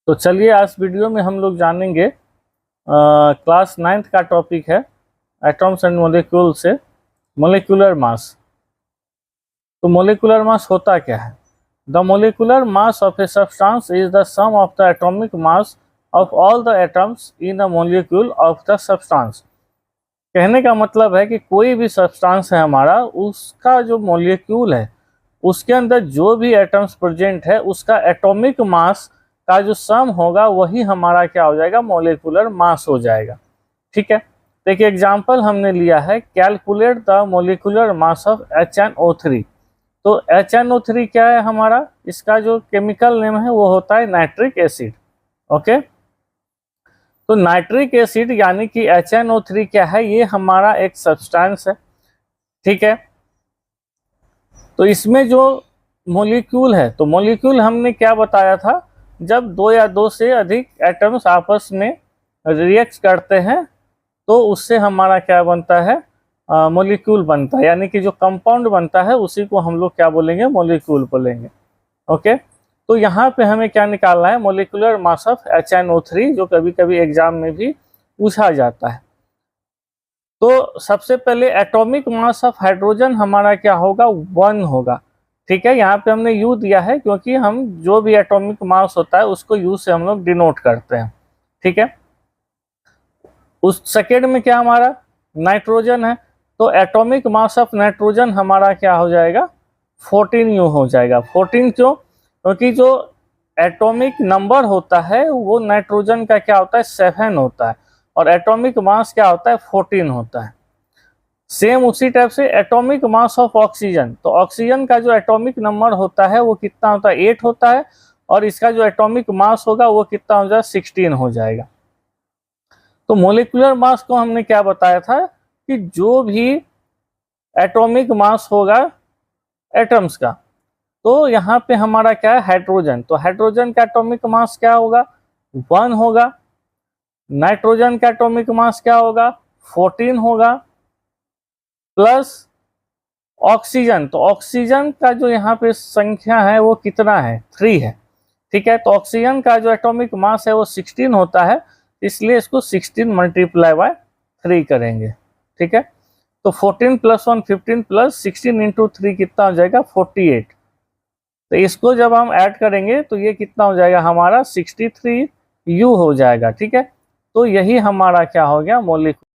तो चलिए आज वीडियो में हम लोग जानेंगे क्लास 9th का टॉपिक है एटम्स एंड मॉलिक्यूल से मोलिकुलर मास। तो मोलिकुलर मास होता क्या है? The molecular mass of a substance is the sum of the atomic mass of all the atoms in a molecule of the substance. कहने का मतलब है कि कोई भी सब्सटेंस है हमारा, उसका जो मॉलिक्यूल है उसके अंदर जो भी एटम्स प्रेजेंट है उसका एटॉमिक मास का जो सम होगा वही हमारा क्या हो जाएगा, मोलिकुलर मास हो जाएगा। ठीक है, तो एक एग्जांपल हमने लिया है, calculate the molecular mass of HNO3। तो HNO3 क्या है हमारा, इसका जो केमिकल नेम है वो होता है नाइट्रिक एसिड। ओके, तो नाइट्रिक एसिड यानी कि HNO3 क्या है, ये हमारा एक सब्सटेंस है। ठीक है, तो इसमें जो मॉलिक्यूल है, तो मॉलिक्यूल हमने क्या बताया था, जब दो या दो से अधिक एटम्स आपस में रिएक्ट करते हैं तो उससे हमारा क्या बनता है, मॉलिक्यूल बनता है। यानी कि जो कंपाउंड बनता है उसी को हम लोग क्या बोलेंगे, मॉलिक्यूल बोलेंगे। ओके, तो यहाँ पे हमें क्या निकालना है, मोलिकुलर मास ऑफ HNO3, जो कभी कभी एग्जाम में भी पूछा जाता है। तो सबसे पहले एटॉमिक मास ऑफ हाइड्रोजन हमारा क्या होगा, 1 होगा। ठीक है, यहाँ पे हमने U दिया है क्योंकि हम जो भी एटॉमिक मास होता है उसको U से हम लोग डिनोट करते हैं। ठीक है, उस सेकेंड में क्या हमारा नाइट्रोजन है, तो एटॉमिक मास ऑफ नाइट्रोजन हमारा क्या हो जाएगा, 14U हो जाएगा। 14 क्यों, क्योंकि जो एटॉमिक नंबर होता है वो नाइट्रोजन का क्या होता है, 7 होता है, और एटॉमिक मास क्या होता है, 14 होता है। सेम उसी टाइप से एटॉमिक मास ऑफ ऑक्सीजन, तो ऑक्सीजन का जो एटॉमिक नंबर होता है वो कितना होता है, 8 होता है, और इसका जो एटॉमिक मास होगा वो कितना हो जाएगा, 16 हो जाएगा। तो मोलिकुलर मास को हमने क्या बताया था कि जो भी एटॉमिक मास होगा एटम्स का, तो यहाँ पे हमारा क्या है, हाइड्रोजन, तो हाइड्रोजन का एटॉमिक मास क्या होगा, 1 होगा। नाइट्रोजन का एटॉमिक मास क्या होगा, 14 होगा, प्लस ऑक्सीजन, तो ऑक्सीजन का जो यहाँ पे संख्या है वो कितना है, 3 है। ठीक है, तो ऑक्सीजन का जो एटॉमिक मास है वो 16 होता है, इसलिए इसको 16 मल्टीप्लाई बाय 3 करेंगे। ठीक है, तो 14 + 1 15 प्लस 16 इंटू 3 कितना हो जाएगा, 48। तो इसको जब हम ऐड करेंगे तो ये कितना हो जाएगा हमारा, 63U हो जाएगा। ठीक है, तो यही हमारा क्या हो गया, मॉलिक्यूल